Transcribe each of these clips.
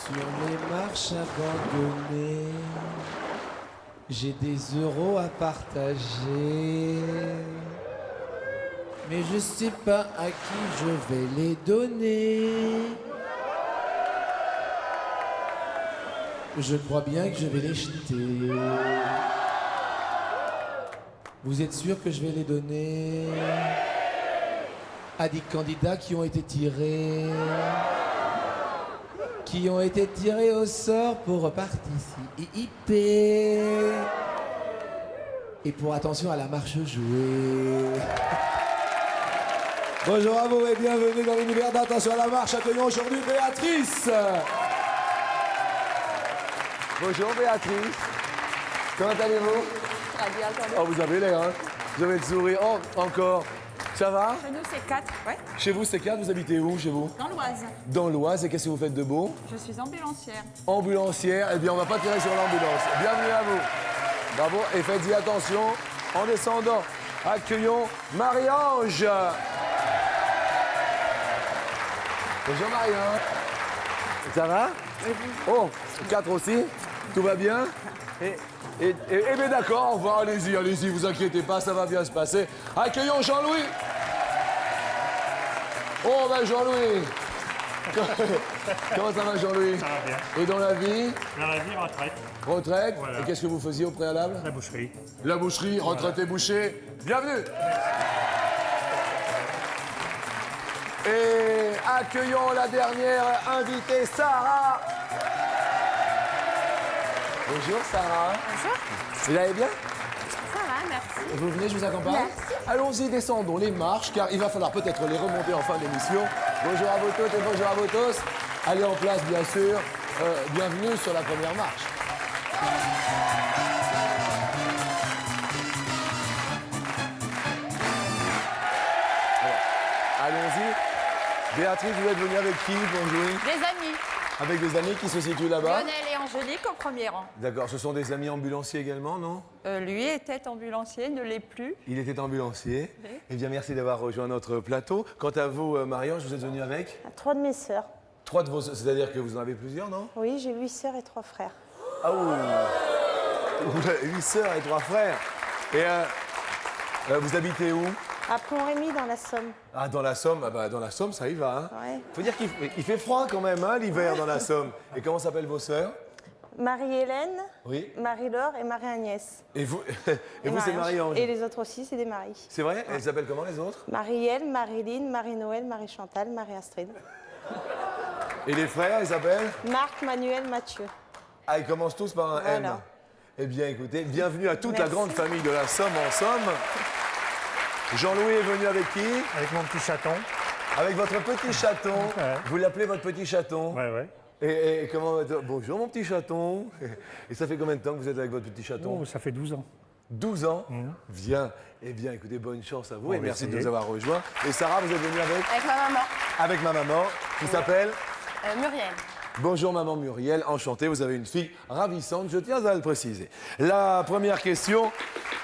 Sur les marches abandonnées, j'ai des euros à partager. Mais je sais pas à qui je vais les donner. Je crois bien que je vais les jeter. Vous êtes sûr que je vais les donner à des candidats qui ont été tirés au sort pour participer et pour attention à la marche jouée. Bonjour à vous et bienvenue dans l'univers d'Attention à la marche. Accueillons aujourd'hui Béatrice. Bonjour Béatrice. Comment allez-vous? Très bien, attendez. Oh, vous avez l'air, hein? Vous avez le sourire. Oh, encore. Ça va? Chez nous, c'est 4, ouais. Chez vous, c'est 4. Vous habitez où, chez vous? Dans l'Oise. Dans l'Oise. Et qu'est-ce que vous faites de beau? Je suis ambulancière. Ambulancière. Eh bien, on va pas tirer sur l'ambulance. Bienvenue à vous. Bravo. Et faites-y attention. En descendant, accueillons Marie-Ange. Bonjour Marie-Ange. Ça va? Oh, 4 aussi. Tout va bien? Eh bien d'accord, au revoir, allez-y, vous inquiétez pas, ça va bien se passer. Accueillons Jean-Louis. Oh ben Jean-Louis. Comment ça va Jean-Louis? Ça va bien. Et dans la vie? Dans la vie, retraite. Retraite. Voilà. Et qu'est-ce que vous faisiez au préalable? La boucherie. La boucherie, retraite et boucher. Bienvenue. Et accueillons la dernière invitée, Sarah. Bonjour Sarah. Bonjour. Vous allez bien? Ça va, merci. Vous venez, je vous accompagne? Merci. Allons-y, descendons les marches, car il va falloir peut-être les remonter en fin d'émission. Bonjour à vous toutes et bonjour à vous tous. Allez en place, bien sûr. Bienvenue sur la première marche. Allons-y. Béatrice, vous êtes venue avec qui pour jouer? Des amis. Avec des amis qui se situent là-bas? Lionel et Angélique au premier rang. D'accord, ce sont des amis ambulanciers également, non? Lui était ambulancier, ne l'est plus. Il était ambulancier. Oui. Eh bien, merci d'avoir rejoint notre plateau. Quant à vous, Marie-Ange, vous êtes venue avec? 3 de mes sœurs. 3 de vos... C'est-à-dire que vous en avez plusieurs, non? Oui, j'ai 8 sœurs et 3 frères. Ah oui. Vous avez 8 sœurs et 3 frères. Et vous habitez où? À Pont-Rémy, dans la Somme. Ah, dans la Somme. Ah bah, dans la Somme, ça y va, hein? Ouais. Faut dire qu'il fait froid quand même, hein, l'hiver dans la Somme. Et comment s'appellent vos sœurs? Marie-Hélène, Oui. Marie-Laure et Marie-Agnès. Et vous, c'est Marie-Ange. Et les autres aussi, c'est des maris. C'est vrai? Elles s'appellent comment, les autres? Marie-Èle, Marie-Lyne, Marie-Noël, Marie-Chantal, Marie-Astrid. Et les frères, ils s'appellent? Marc, Manuel, Mathieu. Ah, ils commencent tous par un M. Voilà. Eh bien, écoutez, bienvenue à toute la Merci. grande famille de la Somme en Somme. Jean-Louis est venu avec qui? Avec mon petit chaton. Avec votre petit chaton. Ouais. Vous l'appelez votre petit chaton? Ouais, ouais. Et comment... Bonjour mon petit chaton. Et ça fait combien de temps que vous êtes avec votre petit chaton? Oh, ça fait 12 ans. 12 ans. Bien. Eh bien, écoutez, bonne chance à vous et va merci de essayer. nous avoir rejoints. Et Sarah, vous êtes venue avec? Avec ma maman, Avec ma maman, qui s'appelle? Muriel. Bonjour maman Muriel, enchantée, vous avez une fille ravissante, je tiens à le préciser. La première question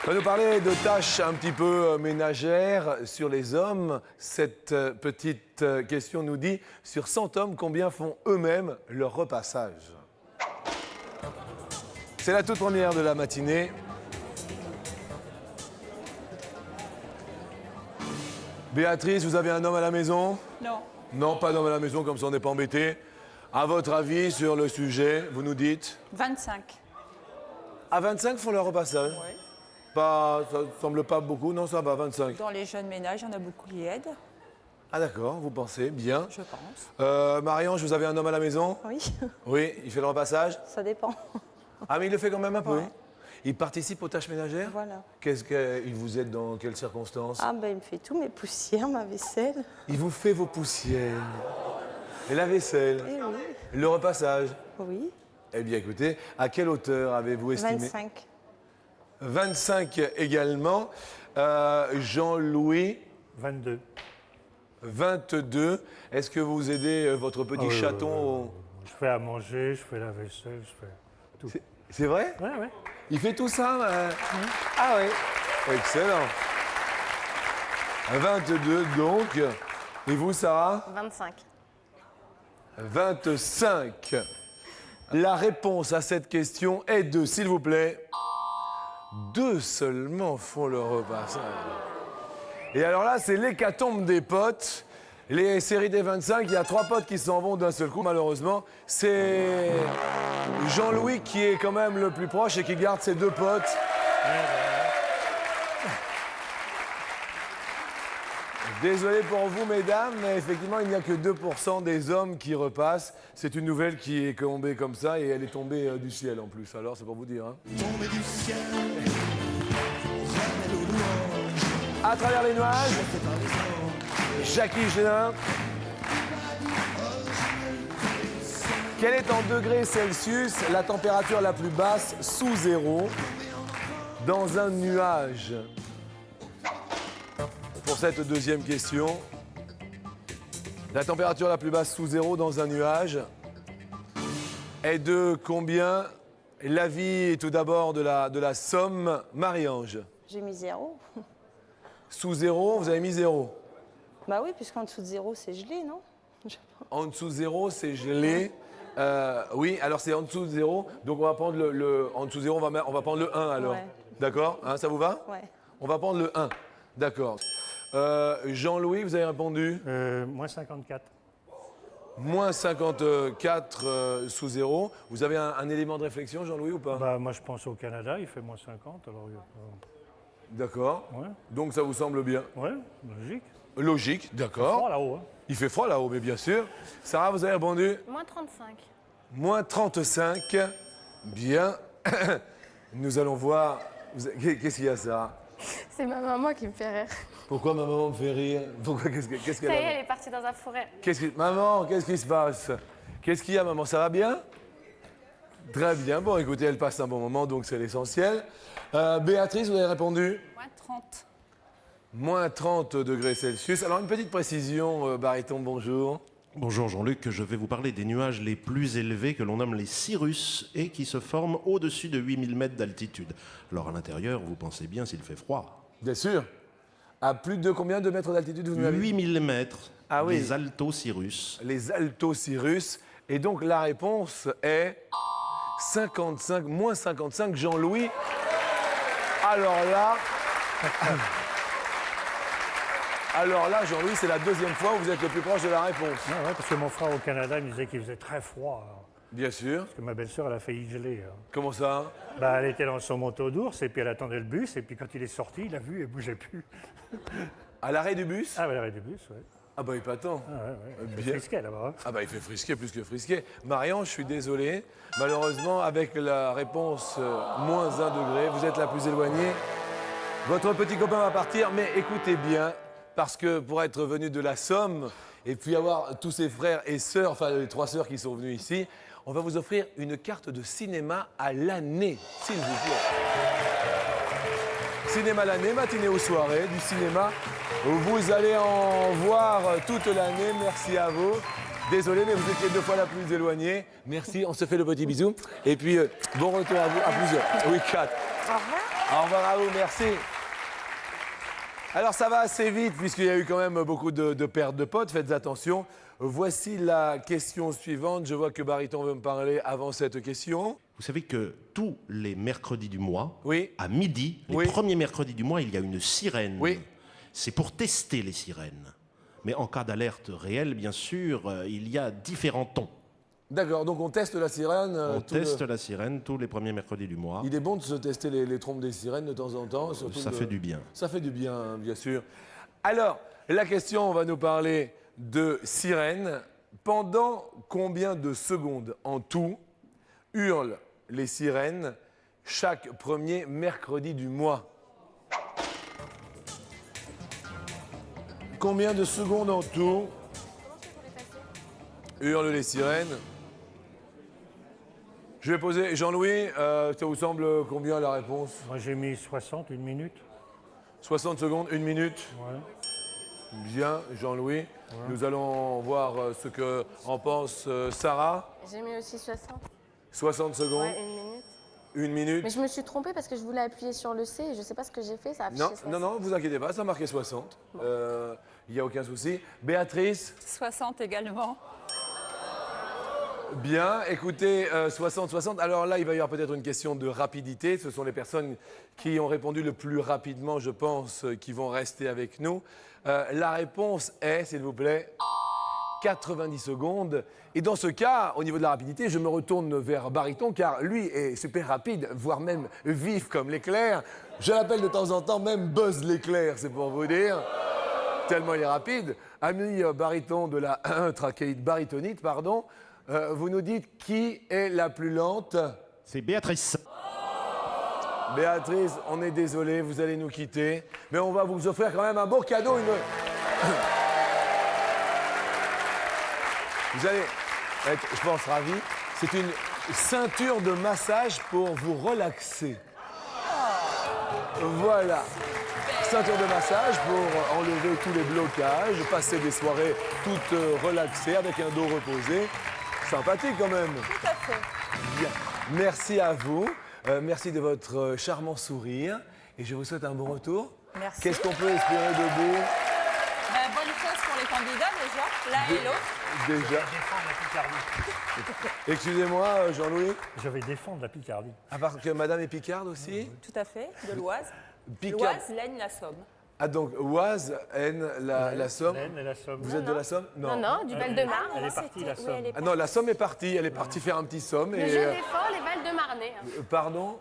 va nous parler de tâches un petit peu ménagères sur les hommes. Cette petite question nous dit, sur 100 hommes, combien font eux-mêmes leur repassage? C'est la toute première de la matinée. Béatrice, vous avez un homme à la maison? Non. Non, pas d'homme à la maison, comme ça on n'est pas embêté. À votre avis sur le sujet, vous nous dites? 25. À 25 font leur repassage? Oui. Pas, ça semble pas beaucoup, non, ça va, 25. Dans les jeunes ménages, il y en a beaucoup qui aident, Ah d'accord, vous pensez, bien. je pense. Marie-Ange, vous avez un homme à la maison? Oui, Oui, il fait le repassage? ça dépend. Ah mais il le fait quand même un peu? Ouais. Il participe aux tâches ménagères? Voilà. Qu'est-ce qu'il vous aide dans quelles circonstances? Ah ben, il me fait tout, mes poussières, ma vaisselle. Il vous fait vos poussières. Et la vaisselle? Eh oui, Le repassage? oui. Eh bien écoutez, à quelle hauteur avez-vous estimé? 25. 25 également. Jean-Louis, 22. 22. Est-ce que vous aidez votre petit chaton au... Je fais à manger, je fais la vaisselle, je fais tout. C'est vrai? Ouais, ouais. Il fait tout ça? Ah oui. Excellent. 22 donc. Et vous, Sarah? 25. 25. La réponse à cette question est 2, s'il vous plaît. 2 seulement font le repassage. Et alors là, c'est l'hécatombe des potes. Les séries des 25, il y a 3 potes qui s'en vont d'un seul coup, malheureusement. C'est Jean-Louis qui est quand même le plus proche et qui garde ses 2 potes. Désolé pour vous, mesdames, mais effectivement, il n'y a que 2% des hommes qui repassent. C'est une nouvelle qui est tombée comme ça et elle est tombée du ciel en plus. Alors, c'est pour vous dire. Hein. À travers les nuages, Jackie Higelin. Quelle est en degrés Celsius la température la plus basse sous zéro dans un nuage? Pour cette deuxième question, la température la plus basse sous zéro dans un nuage est de combien? L'avis tout d'abord de la Somme, Marie-Ange. J'ai mis 0. Sous zéro, vous avez mis 0. Bah oui, puisqu'en dessous de 0, c'est gelé, non? En dessous de 0, c'est gelé. Oui, alors c'est en dessous de 0. Donc on va prendre en dessous de 0, on va prendre le 1 alors. Ouais. D'accord, hein, ça vous va? Ouais. On va prendre le 1. D'accord. Jean-Louis, vous avez répondu? Moins 54. Moins 54 sous 0. Vous avez un élément de réflexion, Jean-Louis, ou pas? Bah, moi, je pense au Canada, il fait moins 50. Alors, D'accord. ouais, Donc ça vous semble bien? ouais, logique. Logique, Froid d'accord. là-haut. Hein. Il fait froid là-haut, mais bien sûr. Sarah, vous avez répondu? Moins 35. Moins 35. Bien. Nous allons voir. Qu'est-ce qu'il y a, Sarah? C'est ma maman qui me fait rire. Pourquoi ma maman me fait rire? Pourquoi? Qu'est-ce Ça qu'elle y est, a? elle est partie dans un forêt. Maman, qu'est-ce qui se passe? Qu'est-ce qu'il y a, maman? Ça va bien? Très bien. Bon, écoutez, elle passe un bon moment, donc c'est l'essentiel. Béatrice, vous avez répondu? Moins 30. Moins 30 degrés Celsius. Alors, une petite précision, Baryton, bonjour. Bonjour Jean-Luc, je vais vous parler des nuages les plus élevés que l'on nomme les cirrus et qui se forment au-dessus de 8000 mètres d'altitude. Alors à l'intérieur, vous pensez bien s'il fait froid. Bien sûr. À plus de combien de mètres d'altitude vous nous avez dit? 8000 mètres, Ah oui. les altocirrus. Les altocirrus. Et donc la réponse est 55, moins 55, Jean-Louis. Alors là, Jean-Louis, c'est la deuxième fois où vous êtes le plus proche de la réponse. Ah ouais, parce que mon frère au Canada me disait qu'il faisait très froid. Alors. Bien sûr. Parce que ma belle-sœur, elle a failli geler. Alors. Comment ça? Bah, elle était dans son manteau d'ours et puis elle attendait le bus. Et puis quand il est sorti, il a vu et bougeait plus. À l'arrêt du bus? Ah, ouais, l'arrêt du bus, ouais. Ah bah épatant. Ah, ouais. Bien. C'est frisquet là-bas. Hein. Ah bah il fait frisquer plus que frisquer. Marianne, je suis désolé. Malheureusement, avec la réponse moins 1 degré, vous êtes la plus éloignée. Votre petit copain va partir, mais écoutez bien, parce que pour être venu de la Somme et puis avoir tous ses frères et sœurs, enfin les 3 sœurs qui sont venues ici, on va vous offrir une carte de cinéma à l'année, s'il vous plaît. Cinéma l'année, matinée ou soirée, du cinéma. Vous allez en voir toute l'année. Merci à vous. Désolé, mais vous étiez 2 fois la plus éloignée. Merci, on se fait le petit bisou. Et puis, bon retour à vous, à plusieurs. Oui, 4. Au revoir. Au revoir à vous, merci. Alors, ça va assez vite, puisqu'il y a eu quand même beaucoup de pertes de potes. Faites attention. Voici la question suivante. Je vois que Baryton veut me parler avant cette question. Vous savez que tous les mercredis du mois, Oui. à midi, les Oui. premiers mercredis du mois, il y a une sirène. Oui. C'est pour tester les sirènes. Mais en cas d'alerte réelle, bien sûr, il y a différents tons. D'accord, donc on teste la sirène. On teste la sirène tous les premiers mercredis du mois. Il est bon de se tester les trompes des sirènes de temps en temps. Surtout Ça fait du bien. Ça fait du bien, bien sûr. Alors, la question, on va nous parler de sirènes. Pendant combien de secondes en tout hurlent les sirènes chaque premier mercredi du mois? Combien de secondes en tout hurlent les sirènes? Je vais poser, Jean-Louis, ça vous semble combien la réponse? Moi, j'ai mis 60, 1 minute. 60 secondes, 1 minute. Ouais. Bien, Jean-Louis. Nous allons voir ce que en pense Sarah. J'ai mis aussi 60. 60 secondes, Ouais, 1 minute. 1 minute. Mais je me suis trompée parce que je voulais appuyer sur le C et je sais pas ce que j'ai fait, ça a affiché Non, 60. non, vous inquiétez pas, ça a marqué 60. Il n'y a aucun souci. Béatrice, 60 également. Bien, écoutez, 60-60. Alors là, il va y avoir peut-être une question de rapidité. Ce sont les personnes qui ont répondu le plus rapidement, je pense, qui vont rester avec nous. La réponse est, s'il vous plaît, 90 secondes. Et dans ce cas, au niveau de la rapidité, je me retourne vers Bariton, car lui est super rapide, voire même vif comme l'éclair. Je l'appelle de temps en temps même Buzz l'éclair, c'est pour vous dire. Tellement il est rapide. Ami Bariton de la trachéite baritonite, pardon. Vous nous dites qui est la plus lente? C'est Béatrice. Béatrice, on est désolé, vous allez nous quitter. Mais on va vous offrir quand même un beau cadeau. Vous allez être, je pense, ravis. C'est une ceinture de massage pour vous relaxer. Voilà. Ceinture de massage pour enlever tous les blocages, passer des soirées toutes relaxées avec un dos reposé. Sympathique quand même. Tout à fait. Bien. Merci à vous. Merci de votre charmant sourire. Et je vous souhaite un bon retour. Merci. Qu'est-ce qu'on peut espérer de beau? Bonne chose pour les candidats déjà, l'un et l'autre. Déjà. Défendre la Picardie. Excusez-moi, Jean-Louis. Je vais défendre la Picardie. À part que Madame est picarde aussi? Tout à fait, de l'Oise. Picarde. L'Oise, l'Aisne, la Somme. Ah donc, Oise, Aisne, la Somme. L'Aisne et la Somme. Vous êtes de la Somme? Non, non, du Val-de-Marne. Elle est partie, la Somme. Ah non, la Somme est partie. Elle est partie faire un petit Somme. Mais Et, je défends les Val-de-Marnais. pardon?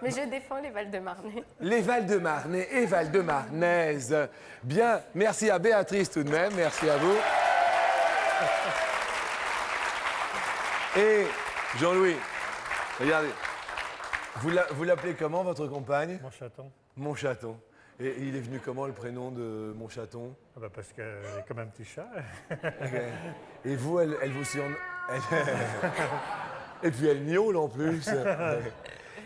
Mais je défends les Val-de-Marnais. Les Val-de-Marnais et Val-de-Marnaises. Bien, merci à Béatrice tout de même, merci à vous. Et Jean-Louis, regardez, vous l'appelez comment votre compagne? Mon chaton. Mon chaton. Et il est venu comment le prénom de mon chaton? Ah bah parce qu'elle est comme un petit chat. Et vous, elle vous surnomme... Et puis elle miaule en plus.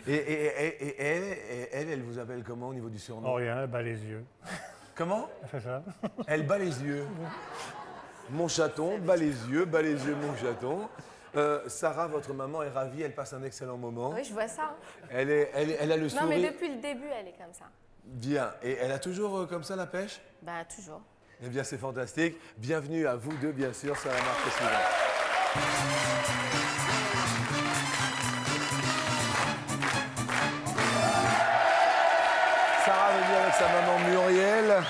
Et elle vous appelle comment au niveau du surnom? Oh rien, elle bat les yeux. Comment? Elle fait ça. Elle bat les yeux. Mon chaton, bat les yeux, mon chaton. Sarah, votre maman est ravie, elle passe un excellent moment. Oui, je vois ça. Elle a le sourire. Non, mais depuis le début, elle est comme ça. Bien. Et elle a toujours comme ça la pêche? Bah, toujours. Eh bien, c'est fantastique. Bienvenue à vous deux, bien sûr, sur la marque suivante. Sarah venu avec sa maman Muriel.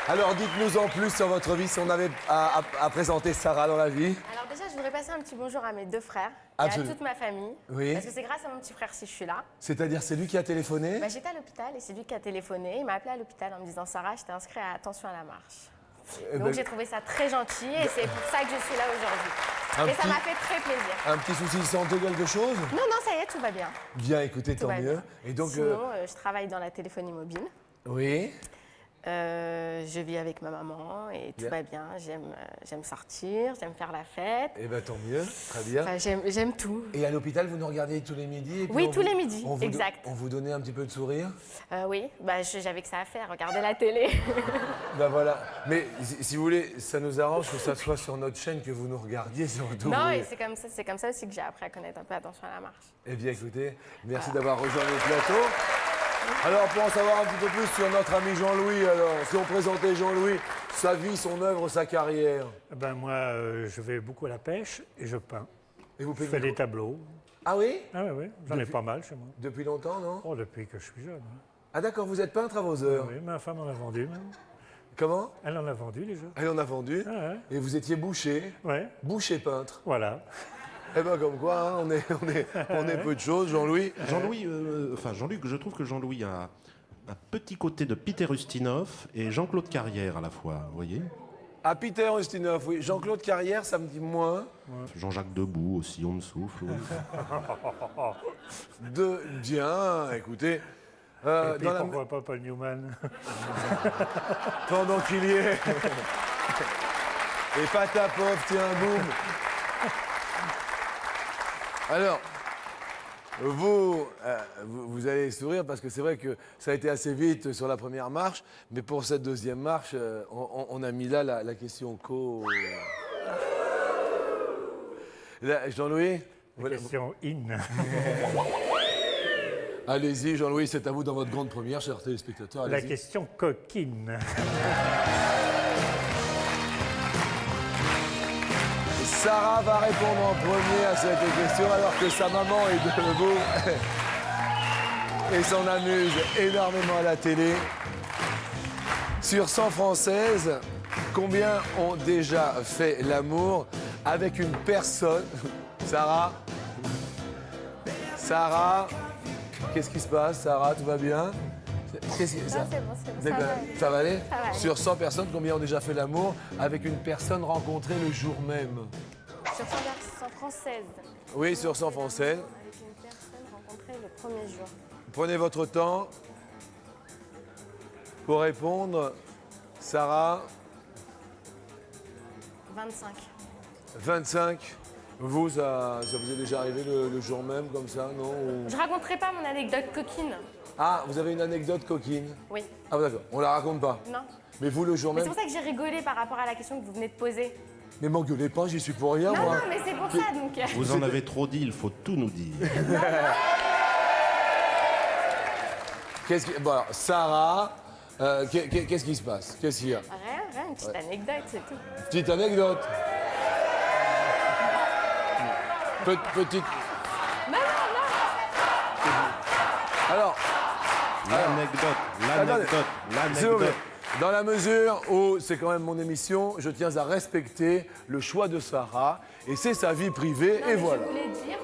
Alors, dites-nous en plus sur votre vie, si on avait à présenter Sarah dans la vie. Alors déjà, je voudrais passer un petit bonjour à mes deux frères Absolument. et à toute ma famille. Oui. Parce que c'est grâce à mon petit frère si je suis là. C'est-à-dire, c'est lui qui a téléphoné? Bah, j'étais à l'hôpital et c'est lui qui a téléphoné. Il m'a appelé à l'hôpital en me disant « Sarah, je t'ai inscrit à Attention à la marche ». Eh Donc ben, j'ai trouvé ça très gentil et c'est pour ça que je suis là aujourd'hui. Un Et ça petit- m'a fait très plaisir. un petit souci de santé, quelque chose? Non, non, ça y est, tout va bien. Bien, écoutez, Tout tant va mieux. bien. Et donc, Sinon, je travaille dans la téléphonie mobile. oui. Je vis avec ma maman et tout Bien. va bien. J'aime sortir, j'aime faire la fête. Eh bien, tant mieux. Très bien. Enfin, j'aime tout. Et à l'hôpital, vous nous regardez tous les midis et puis Oui, on tous les midis, on vous exact. On vous donnait un petit peu de sourire? Oui, bah, j'avais que ça à faire, regarder la télé. Ben voilà. Mais si vous voulez, ça nous arrange que ça soit sur notre chaîne que vous nous regardiez surtout. Non, Oui. et c'est comme ça aussi que j'ai appris à connaître un peu Attention à la marche. Eh bien, écoutez, merci d'avoir rejoint le plateau. Alors, pour en savoir un petit peu plus sur notre ami Jean-Louis, alors, si on présentait Jean-Louis, sa vie, son œuvre, sa carrière. Ben moi, je vais beaucoup à la pêche et je peins. Et vous Je fais peignez des tableaux. Ah oui? Ah oui, j'en ai Depuis- pas mal chez moi. Depuis longtemps, non? Oh, depuis que je suis jeune. hein. Ah d'accord, vous êtes peintre à vos heures. Oui, ma femme en a vendu même. Comment? Elle en a vendu déjà. Elle en a vendu. Ah ouais. Et vous étiez boucher, Ouais, boucher peintre. voilà. Eh ben comme quoi, hein, on est peu de choses, Jean-Louis. Jean-Louis, Jean-Luc, je trouve que Jean-Louis a un petit côté de Peter Ustinov et Jean-Claude Carrière à la fois, vous voyez? Ah, Peter Ustinov, oui. Jean-Claude Carrière, ça me dit moins. Jean-Jacques Debout aussi, on me souffle. oui. De bien, écoutez. Et puis dans la- pourquoi pas Paul Newman? Pendant qu'il y est. Et patapov, tiens, boum. Alors, vous allez sourire parce que c'est vrai que ça a été assez vite sur la première marche, mais pour cette deuxième marche, on a mis là la question co. Là, Jean-Louis, voilà. Question in. Allez-y, Jean-Louis, c'est à vous dans votre grande première, chers téléspectateurs. La Allez-y. question coquine. Sarah va répondre en premier à cette question alors que sa maman est debout et s'en amuse énormément à la télé. Sur 100 Françaises, combien ont déjà fait l'amour avec une personne? Sarah? Sarah? Qu'est-ce qui se passe, Sarah? Tout va bien? Qu'est-ce qui... Non, c'est bon, c'est bon. D'accord. Ça va aller? Ça va aller. Sur 100 personnes, combien ont déjà fait l'amour avec une personne rencontrée le jour même? Sur 100 françaises, Oui, sur 100 françaises. avec une personne rencontrée le premier jour. Prenez votre temps pour répondre. Sarah, 25. 25. Vous, ça vous est déjà arrivé le jour même comme ça, non? Ou- Je raconterai pas mon anecdote coquine. Ah, vous avez une anecdote coquine? Oui. Ah, d'accord, on la raconte pas. Non. Mais vous, le jour Mais même... c'est pour ça que j'ai rigolé par rapport à la question que vous venez de poser. Mais m'engueulez pas, j'y suis pour rien, Non, moi. non, mais c'est pour ça donc. Vous en avez trop dit, il faut tout nous dire. Qu'est-ce qui... Bon, alors, Sarah, qu'est-ce qui se passe? Qu'est-ce qu'il y a? Rien, une petite anecdote, c'est tout. Petite anecdote. Petite... Alors, L'anecdote, s'il vous plaît, l'anecdote. dans la mesure où c'est quand même mon émission, je tiens à respecter le choix de Sarah et c'est sa vie privée Non, et mais voilà. Je voulais dire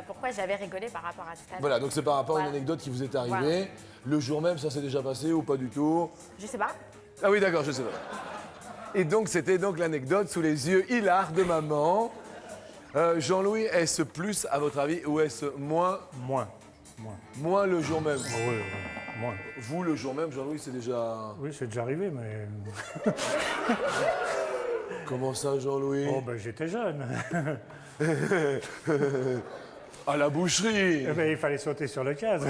pourquoi j'avais rigolé par rapport à tout à l'heure. Voilà, donc c'est par rapport à une Voilà. anecdote qui vous est arrivée. Voilà. Le jour même, ça s'est déjà passé ou pas du tout? Je sais pas. Ah oui, d'accord, je sais pas. Et donc, c'était donc l'anecdote sous les yeux hilars de maman. Jean-Louis, est-ce plus à votre avis ou est-ce moins? Moins le jour même. Oui, oui, moins. Vous, le jour même, Jean-Louis, c'est déjà... Oui, c'est déjà arrivé, mais Comment ça, Jean-Louis? oh, ben, j'étais jeune. À la boucherie. Eh ben, il fallait sauter sur le case.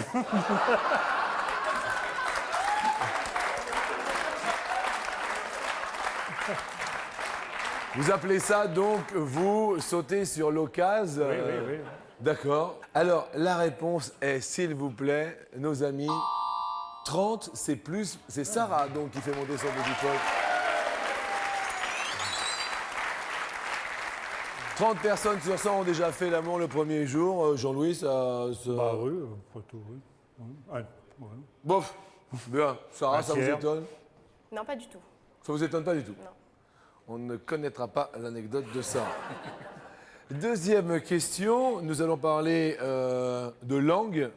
Vous appelez ça donc, vous, sauter sur l'occasion? Oui, oui, oui. D'accord. Alors, la réponse est, s'il vous plaît, nos amis, 30, c'est plus... C'est Sarah, donc, qui fait monter son petit pote. 30 personnes sur 100 ont déjà fait l'amour le premier jour. Jean-Louis, ça... Bah oui, pas tout, oui. Oui. Ah, ouais. Bof. Bien. Sarah, Un ça vous tiers. étonne? Non, pas du tout. Ça vous étonne pas du tout? Non. On ne connaîtra pas l'anecdote de Sarah. Deuxième question, nous allons parler de langue.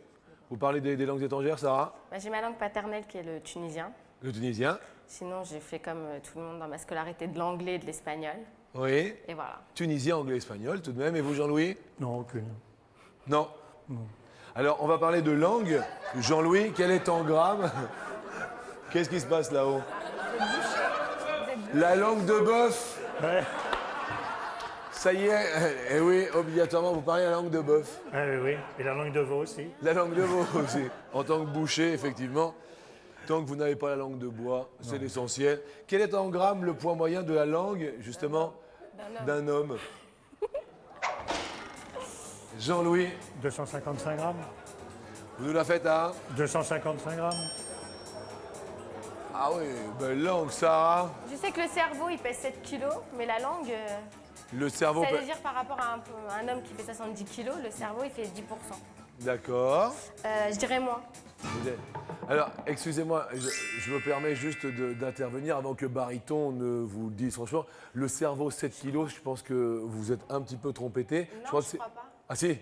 Vous parlez des langues étrangères, Sarah? Bah, j'ai ma langue paternelle qui est le tunisien. Le tunisien? Sinon, j'ai fait comme tout le monde dans ma scolarité de l'anglais et de l'espagnol. Oui. Et voilà. Tunisien, anglais, espagnol, tout de même. Et vous, Jean-Louis? Non, aucune. Non. Alors, on va parler de langue. Jean-Louis, quel est ton gramme? Qu'est-ce qui se passe là-haut? La langue de bœuf. Ouais. Ça y est, eh oui, obligatoirement, vous parlez la langue de bœuf. Ah, oui, oui. Et la langue de veau aussi. La langue de veau aussi. En tant que boucher, effectivement. Tant que vous n'avez pas la langue de bois, c'est l'essentiel. Quel est en grammes le poids moyen de la langue, justement, d'un homme? Jean-Louis, 255 grammes. vous nous la faites à... 255 grammes. Ah oui, belle langue, Sarah. Je sais que le cerveau, il pèse 7 kilos, mais la langue, Le cerveau... ça veut dire par rapport à un homme qui fait 70 kilos, le cerveau, il fait 10%. D'accord. Je dirais moins. Vous êtes- Alors, excusez-moi, je me permets juste d'intervenir avant que Bariton ne vous le dise. Franchement, le cerveau 7 kilos, je pense que vous êtes un petit peu trompetté. Non, que je c'est- crois pas. Ah si?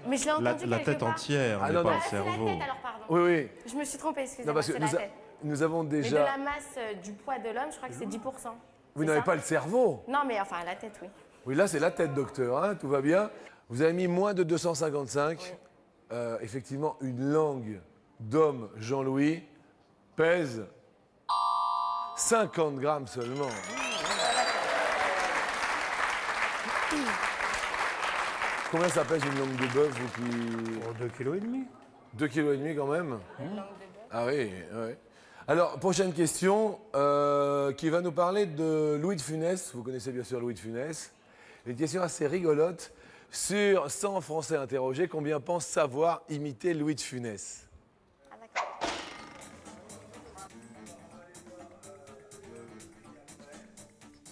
Mais je l'ai entendu La quelque tête part. entière, Ah, mais non, pas non. le Ah, c'est la cerveau. tête alors, pardon. Oui, oui. Je me suis trompée, Non, excusez-moi, parce que c'est la tête. nous avons Mais de déjà... la masse du poids de l'homme, je crois que c'est 10%. Vous C'est n'avez ça pas le cerveau. Non, mais enfin, la tête, oui. Oui, là, c'est la tête, docteur, hein, tout va bien. Vous avez mis moins de 255. Oui. Effectivement, une langue d'homme, Jean-Louis, pèse 50 grammes seulement. Combien ça pèse une langue de bœuf, vous qui... Pour 2,5 kg. 2,5 kg quand même? Langue de bœuf. Ah oui, oui. Alors, prochaine question, qui va nous parler de Louis de Funès. Vous connaissez bien sûr Louis de Funès. Une question assez rigolote. Sur 100 Français interrogés, combien pensent savoir imiter Louis de Funès? Ah, d'accord.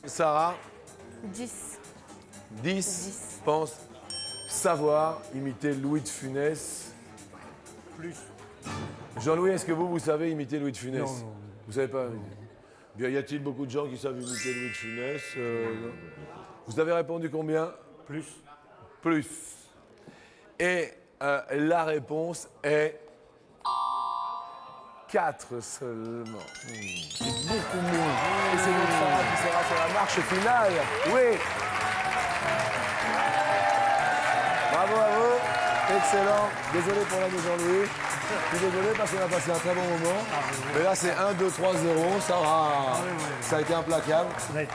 Sarah, 10. 10 pensent savoir imiter Louis de Funès. Plus. Jean-Louis, est-ce que vous savez imiter Louis de Funès? Non. Vous savez pas? Bien, y a-t-il beaucoup de gens qui savent imiter Louis de Funès? Non. Vous avez répondu combien? Plus. Plus. Et la réponse est 4 seulement. Beaucoup moins. Et c'est donc Sarah qui sera sur la marche finale. Oui. Bravo à vous. Excellent. Désolé pour la de Jean-Louis. Je suis désolé parce qu'on a passé un très bon moment. Mais là, c'est 1, 2, 3, 0. Ça a été implacable. Net.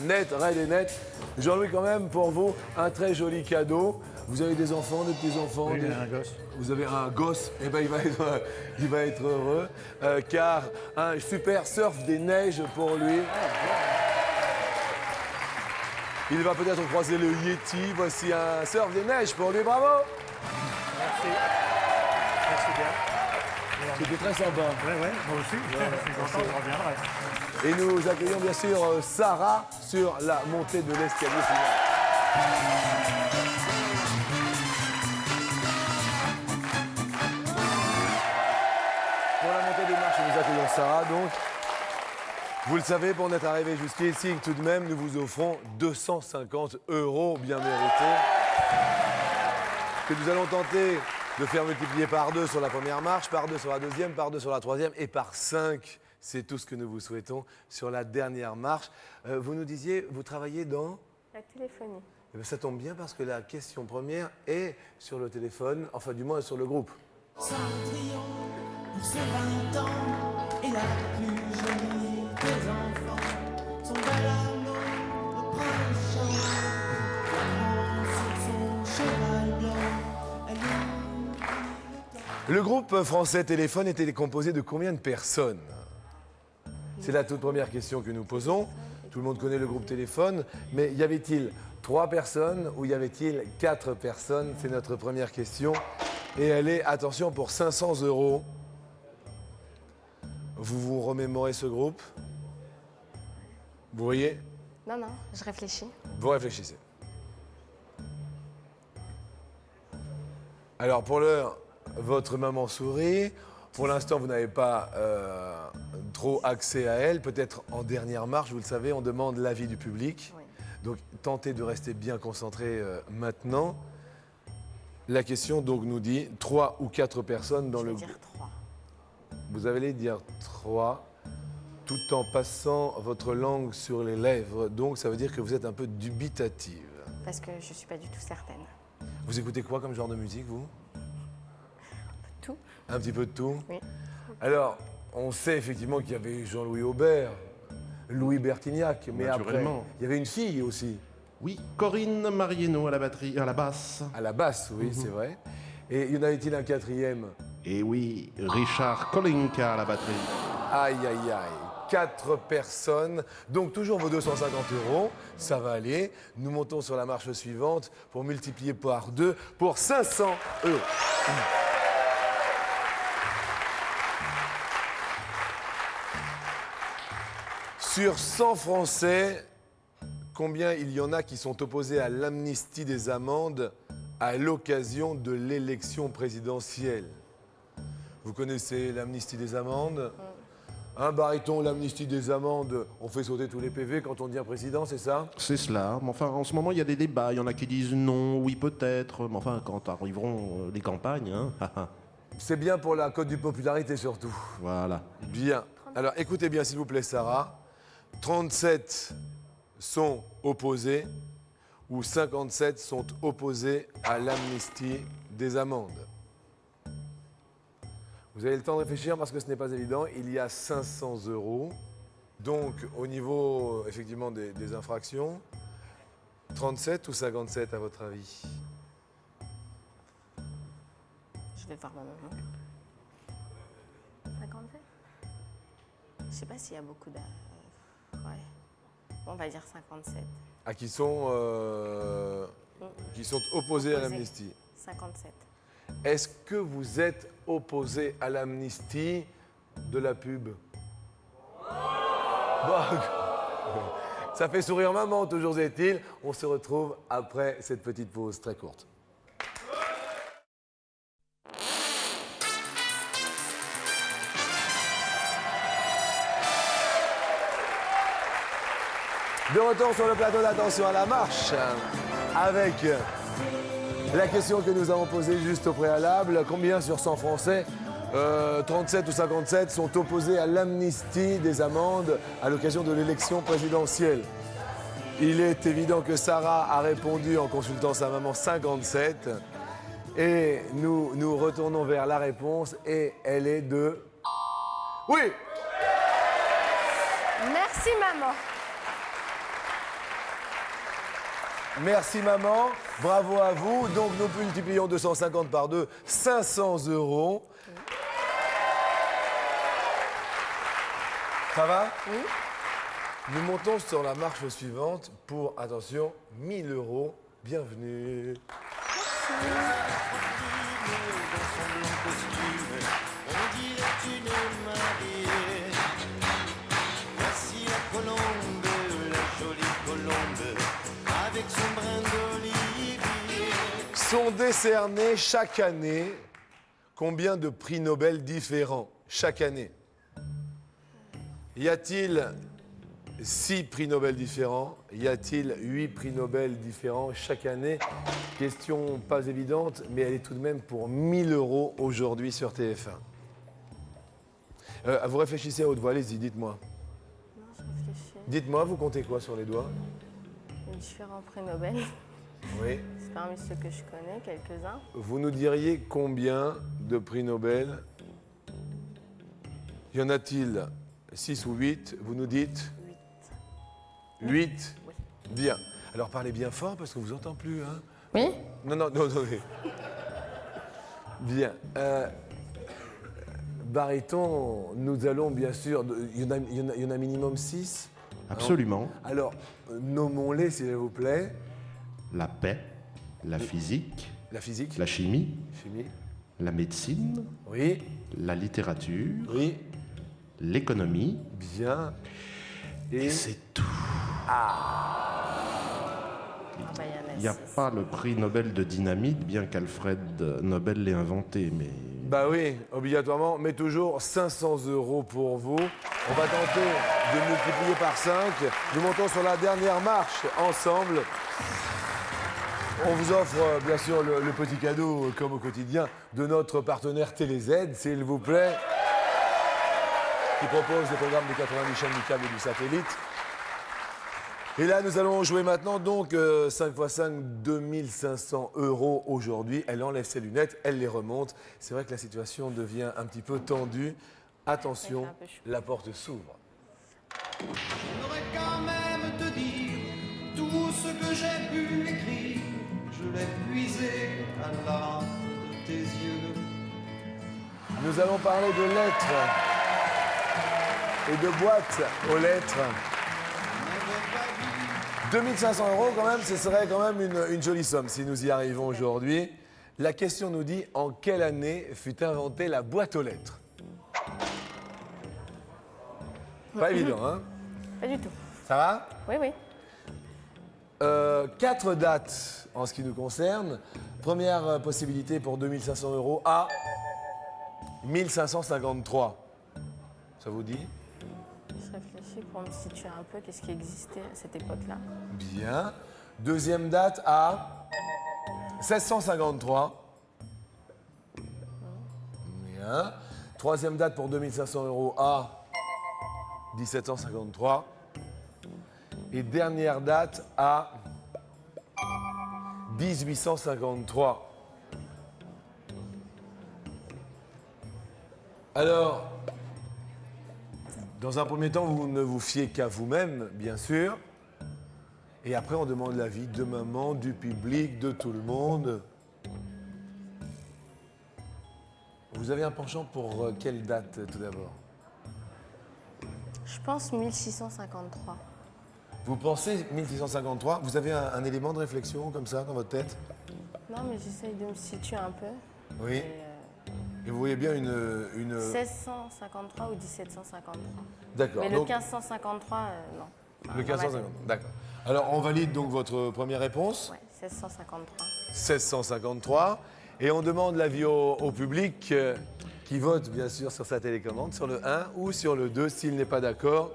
Net, raide et net. Jean-Louis, quand même, pour vous, un très joli cadeau. Vous avez des enfants, des petits-enfants? Oui, un gosse. Vous avez un gosse, eh ben, il va être heureux, car un super surf des neiges pour lui. Il va peut-être croiser le Yeti. Voici un surf des neiges pour lui. Bravo! Merci. Merci bien. C'était très sympa. Oui, moi aussi. Je suis content, je reviendrai. Et nous accueillons bien sûr Sarah sur la montée de l'escalier final. Pour la montée des marches, nous accueillons Sarah, donc. Vous le savez, pour en être arrivé jusqu'ici, tout de même, nous vous offrons 250 € bien mérités. Que nous allons tenter de faire multiplier par 2 sur la première marche, par 2 sur la deuxième, par 2 sur la troisième et par 5. C'est tout ce que nous vous souhaitons sur la dernière marche. Vous nous disiez, vous travaillez dans? La téléphonie. Eh bien, ça tombe bien parce que la question première est sur le téléphone, enfin du moins sur le groupe. Cendrillon, pour ses 20 ans, est la plus jolie des enfants. Son bel amour reprend le chant, la sur son cheval blanc. Elle est... Le groupe français Téléphone était composé de combien de personnes? C'est la toute première question que nous posons. Tout le monde connaît le groupe Téléphone, mais y avait-il 3 personnes ou y avait-il 4 personnes? C'est notre première question. Et elle est, attention, pour 500 €. Vous vous remémorez ce groupe? Vous voyez? Non, je réfléchis. Vous réfléchissez. Alors, pour l'heure, votre maman sourit. Pour l'instant, vous n'avez pas trop accès à elle. Peut-être en dernière marche, vous le savez, on demande l'avis du public. Oui. Donc, tentez de rester bien concentré maintenant. La question donc nous dit 3 ou 4 personnes dans Je le vais groupe. dire 3. Vous allez dire 3 tout en passant votre langue sur les lèvres. Donc, ça veut dire que vous êtes un peu dubitative. Parce que je suis pas du tout certaine. Vous écoutez quoi comme genre de musique, vous? Tout. Un petit peu de tout? Oui. Alors, on sait effectivement qu'il y avait Jean-Louis Aubert, Louis Bertignac, mais après, Naturellement. il y avait une fille aussi, Oui, Corinne Marieno à la batterie, à la basse. à la basse, oui, c'est vrai. Et y en avait-il un quatrième? Et oui, Richard Kolinka à la batterie. Aïe, aïe, aïe. 4 personnes, donc toujours vos 250 €, ça va aller. Nous montons sur la marche suivante pour multiplier par 2 pour 500 €. Sur 100 Français, combien il y en a qui sont opposés à l'amnistie des amendes à l'occasion de l'élection présidentielle? Vous connaissez l'amnistie des amendes? Un baryton, l'amnistie des amendes, on fait sauter tous les PV quand on devient président, c'est ça? C'est cela. Mais enfin, en ce moment, il y a des débats. Il y en a qui disent non, oui, peut-être. Mais enfin, quand arriveront les campagnes, hein. C'est bien pour la cote de popularité surtout. Voilà. Bien. Alors écoutez bien s'il vous plaît Sarah. 37 sont opposés ou 57 sont opposés à l'amnistie des amendes. Vous avez le temps de réfléchir parce que ce n'est pas évident. Il y a 500 €. Donc au niveau effectivement des infractions, 37 ou 57 à votre avis? Je vais voir ma maman. 57. Je sais pas s'il y a beaucoup de... Ouais. On va dire 57. Ah, qui sont opposés à Opposés. l'amnistie. 57. Est-ce que vous êtes opposé à l'amnistie de la pub? Bon. Ça fait sourire maman, toujours est-il. On se retrouve après cette petite pause très courte. De retour sur le plateau d'Attention à la marche, avec la question que nous avons posée juste au préalable. Combien sur 100 Français, 37 ou 57, sont opposés à l'amnistie des amendes à l'occasion de l'élection présidentielle? Il est évident que Sarah a répondu en consultant sa maman 57. Et nous retournons vers la réponse et elle est de... Oui! Merci, maman. Merci maman, bravo à vous. Donc nous multiplions 250 par 2, 500 €. Ça va? Oui. Nous montons sur la marche suivante pour, attention, 1000 €. Bienvenue. On dirait une mariée. Voici la colombe, la jolie colombe, avec son brin d'olivier. Sont décernés chaque année combien de prix Nobel différents? Chaque année. Y a-t-il 6 prix Nobel différents? Y a-t-il 8 prix Nobel différents chaque année? Question pas évidente, mais elle est tout de même pour 1000 € aujourd'hui sur TF1. Vous réfléchissez à haute voix, allez-y, dites-moi. Non, je réfléchis. Dites-moi, vous comptez quoi sur les doigts? Les différents prix Nobel. Oui. C'est parmi ceux que je connais, quelques-uns. Vous nous diriez combien de prix Nobel? Y en a-t-il 6 ou 8? Vous nous dites 8. Oui. Bien. Alors parlez bien fort parce qu'on ne vous entend plus. Hein? Oui? Non. Mais... Bien. Baryton, nous allons bien sûr... Il y en a minimum 6? Absolument. Alors, nommons-les s'il vous plaît. La paix, la physique, La physique, la chimie, chimie. la médecine, Oui, la littérature, oui, l'économie. bien. Et c'est tout. Bah, Il n'y a pas le prix Nobel de dynamite, bien qu'Alfred Nobel l'ait inventé, mais... Bah oui, obligatoirement, mais toujours 500 € pour vous. On va tenter de multiplier par 5. Nous montons sur la dernière marche ensemble. On vous offre bien sûr le petit cadeau, comme au quotidien, de notre partenaire TéléZ, s'il vous plaît, qui propose des programmes de 90 chaînes du câble et du satellite. Et là, nous allons jouer maintenant, donc 5 x 5, 2500 € aujourd'hui. Elle enlève ses lunettes, elle les remonte. C'est vrai que la situation devient un petit peu tendue. Attention, Ouais, c'est un peu chaud. la porte s'ouvre. J'aimerais quand même te dire tout ce que j'ai pu écrire. Je l'ai puisé à l'âme de tes yeux. Nous allons parler de lettres et de boîtes aux lettres. 2500 € quand même, ce serait quand même une jolie somme si nous y arrivons aujourd'hui. La question nous dit en quelle année fut inventée la boîte aux lettres? Pas évident, hein? Pas du tout. Ça va? Oui, oui. 4 dates en ce qui nous concerne. Première possibilité pour 2500 € à 1553. Ça vous dit? Je réfléchis pour me situer un peu, qu'est-ce qui existait à cette époque-là. Bien. Deuxième date à 1653. Bien. Troisième date pour 2500 € à 1753. Et dernière date à 1853. Alors, dans un premier temps, vous ne vous fiez qu'à vous-même, bien sûr. Et après, on demande l'avis de maman, du public, de tout le monde. Vous avez un penchant pour quelle date, tout d'abord? Je pense 1653. Vous pensez 1653? Vous avez un élément de réflexion comme ça dans votre tête? Non, mais j'essaye de me situer un peu. Oui. Et, Et vous voyez bien une... 1653 ou 1753. D'accord. Mais le Donc, 1553, non. Le 1550, d'accord. Alors, on valide donc votre première réponse. Ouais, 1653. 1653. Et on demande l'avis au public qui vote, bien sûr, sur sa télécommande, sur le 1 ou sur le 2, s'il n'est pas d'accord.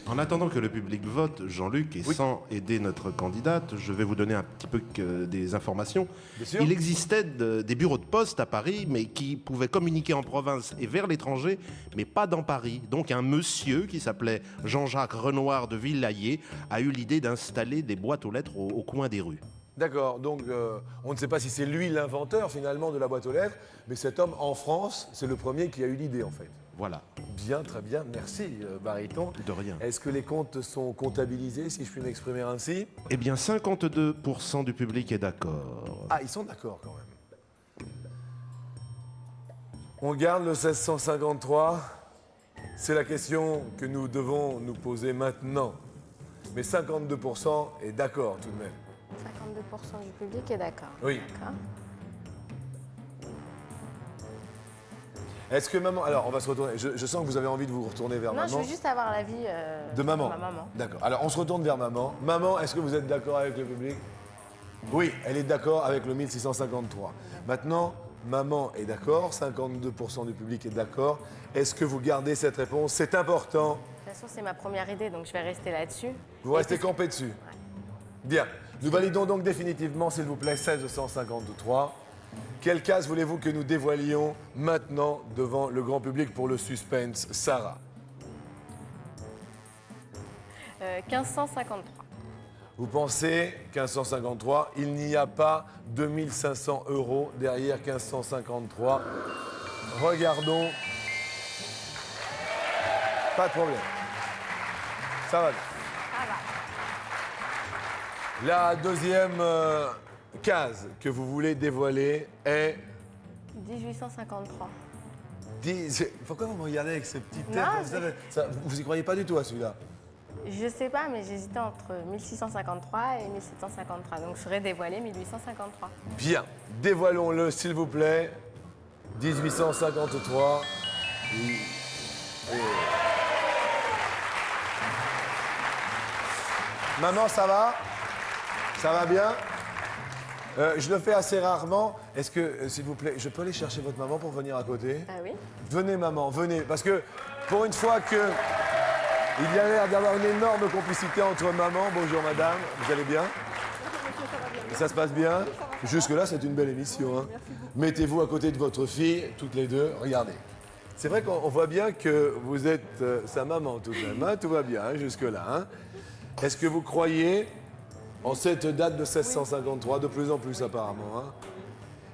En attendant que le public vote, Jean-Luc, et Oui. sans aider notre candidate, je vais vous donner un petit peu des informations. Bien sûr. Il existait des bureaux de poste à Paris, mais qui pouvaient communiquer en province et vers l'étranger, mais pas dans Paris. Donc un monsieur qui s'appelait Jean-Jacques Renoir de Villayer a eu l'idée d'installer des boîtes aux lettres au coin des rues. D'accord, donc on ne sait pas si c'est lui l'inventeur finalement de la boîte aux lettres, mais cet homme en France, c'est le premier qui a eu l'idée en fait. Voilà, Bien, très bien, merci Baryton. de rien. Est-ce que les comptes sont comptabilisés, si je puis m'exprimer ainsi? Eh bien, 52% du public est d'accord. Ah, ils sont d'accord quand même. On garde le 1653. C'est la question que nous devons nous poser maintenant. Mais 52% est d'accord tout de même. 52% du public est d'accord. Oui. D'accord. Est-ce que maman... Alors, on va se retourner. Je sens que vous avez envie de vous retourner vers Non, je maman. veux juste avoir l'avis De maman. ma maman. D'accord. Alors, on se retourne vers maman. Maman, est-ce que vous êtes d'accord avec le public? Oui, elle est d'accord avec le 1653. Maintenant, maman est d'accord, 52% du public est d'accord. Est-ce que vous gardez cette réponse? C'est important. De toute façon, c'est ma première idée, donc je vais rester là-dessus. Vous restez campé dessus. Bien. Nous validons donc définitivement, s'il vous plaît, 1653. Quelle case voulez-vous que nous dévoilions maintenant devant le grand public pour le suspense? Sarah. 1553. Vous pensez 1553, il n'y a pas 2500 € derrière 1553. Regardons. Pas de problème. Ça va bien. La deuxième case que vous voulez dévoiler est... 1853. Pourquoi vous me regardez avec ce petit tête Non, comme ça, vous y croyez pas du tout à celui-là? Je sais pas, mais j'hésitais entre 1653 et 1753. Donc je serais dévoilé 1853. Bien, dévoilons-le s'il vous plaît. 1853. Maman, ça va? Ça va bien? Je le fais assez rarement. Est-ce que, s'il vous plaît, je peux aller chercher votre maman pour venir à côté? Ah oui? Venez maman, venez. Parce que pour une fois que il y a l'air d'avoir une énorme complicité entre maman, bonjour madame, vous allez bien? Ça se passe bien? Jusque-là, c'est une belle émission. Hein. Mettez-vous à côté de votre fille, toutes les deux, regardez. C'est vrai qu'on voit bien que vous êtes sa maman tout de même, hein. Tout va bien hein, jusque-là. Hein. Est-ce que vous croyez en cette date de 1653, de plus en plus apparemment, hein.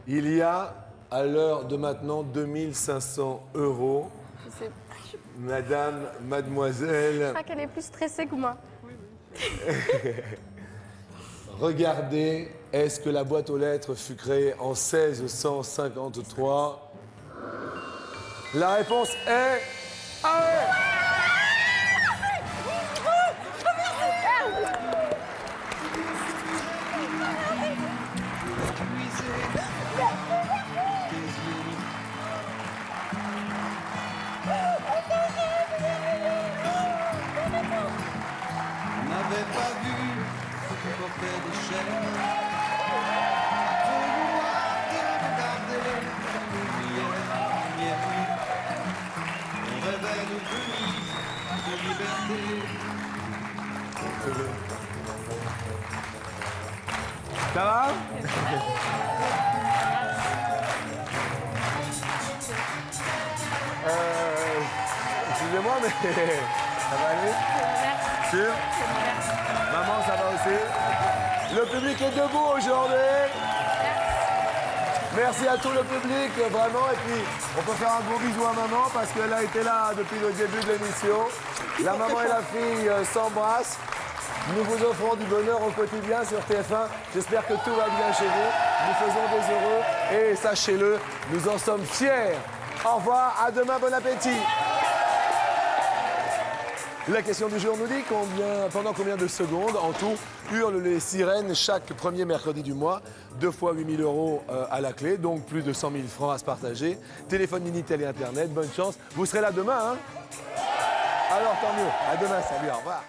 Il y a, à l'heure de maintenant, 2500 €. Je sais Madame, mademoiselle, pas qu'elle est plus stressée que moi. regardez, est-ce que la boîte aux lettres fut créée en 1653? La réponse est... Ah ouais! On n'avait pas vu ce qui portait des chaînes. Faut vouloir te regarder comme une lumière. On rêvait de Venise, de liberté. Ça va? Excusez-moi, mais ça va aller? Sûr? Maman, ça va aussi? Le public est debout aujourd'hui. Merci à tout le public, vraiment. Et puis, on peut faire un gros bisou à maman parce qu'elle a été là depuis le début de l'émission. La maman et la fille s'embrassent. Nous vous offrons du bonheur au quotidien sur TF1. J'espère que tout va bien chez vous. Nous faisons des heureux et sachez-le, nous en sommes fiers. Au revoir, à demain, bon appétit. La question du jour nous dit pendant combien de secondes en tout hurlent les sirènes chaque premier mercredi du mois. 2 fois 8 000 € à la clé, donc plus de 100 000 francs à se partager. Téléphone Minitel et Internet, bonne chance. Vous serez là demain, hein? Alors tant mieux. À demain, salut, au revoir.